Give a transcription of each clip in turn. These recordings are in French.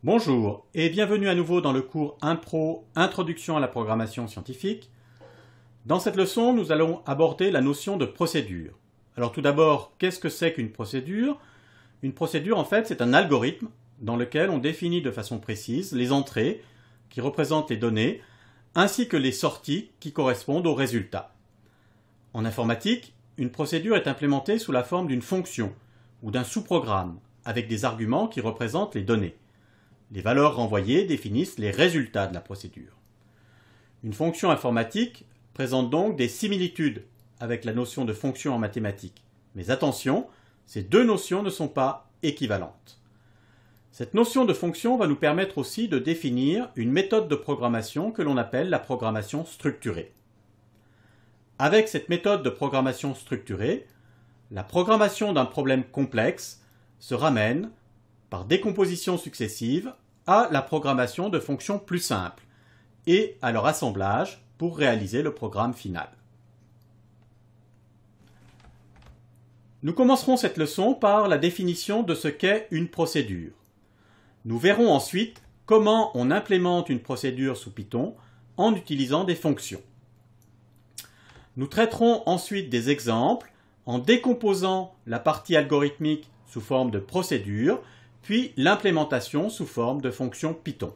Bonjour et bienvenue à nouveau dans le cours Impro Introduction à la programmation scientifique. Dans cette leçon, nous allons aborder la notion de procédure. Alors tout d'abord, qu'est-ce que c'est qu'une procédure? Une procédure, en fait, c'est un algorithme dans lequel on définit de façon précise les entrées qui représentent les données, ainsi que les sorties qui correspondent aux résultats. En informatique, une procédure est implémentée sous la forme d'une fonction ou d'un sous-programme avec des arguments qui représentent les données. Les valeurs renvoyées définissent les résultats de la procédure. Une fonction informatique présente donc des similitudes avec la notion de fonction en mathématiques. Mais attention, ces deux notions ne sont pas équivalentes. Cette notion de fonction va nous permettre aussi de définir une méthode de programmation que l'on appelle la programmation structurée. Avec cette méthode de programmation structurée, la programmation d'un problème complexe se ramène par décomposition successive à la programmation de fonctions plus simples et à leur assemblage pour réaliser le programme final. Nous commencerons cette leçon par la définition de ce qu'est une procédure. Nous verrons ensuite comment on implémente une procédure sous Python en utilisant des fonctions. Nous traiterons ensuite des exemples en décomposant la partie algorithmique sous forme de procédure, puis l'implémentation sous forme de fonctions Python.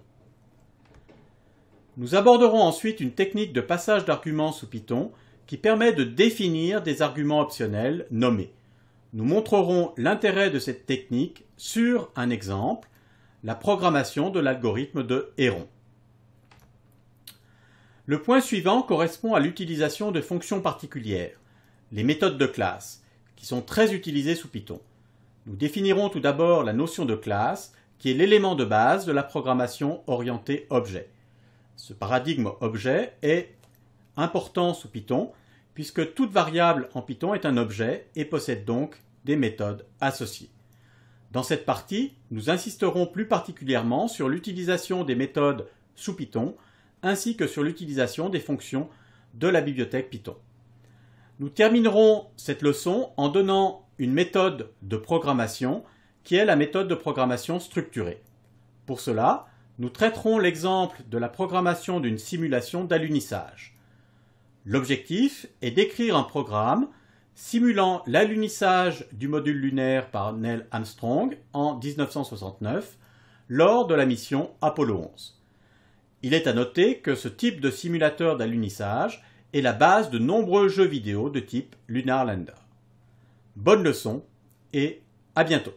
Nous aborderons ensuite une technique de passage d'arguments sous Python qui permet de définir des arguments optionnels nommés. Nous montrerons l'intérêt de cette technique sur un exemple, la programmation de l'algorithme de Héron. Le point suivant correspond à l'utilisation de fonctions particulières, les méthodes de classe, qui sont très utilisées sous Python. Nous définirons tout d'abord la notion de classe, qui est l'élément de base de la programmation orientée objet. Ce paradigme objet est important sous Python, puisque toute variable en Python est un objet et possède donc des méthodes associées. Dans cette partie, nous insisterons plus particulièrement sur l'utilisation des méthodes sous Python, ainsi que sur l'utilisation des fonctions de la bibliothèque Python. Nous terminerons cette leçon en donnant une méthode de programmation qui est la méthode de programmation structurée. Pour cela, nous traiterons l'exemple de la programmation d'une simulation d'alunissage. L'objectif est d'écrire un programme simulant l'alunissage du module lunaire par Neil Armstrong en 1969 lors de la mission Apollo 11. Il est à noter que ce type de simulateur d'alunissage est la base de nombreux jeux vidéo de type Lunar Lander. Bonne leçon et à bientôt.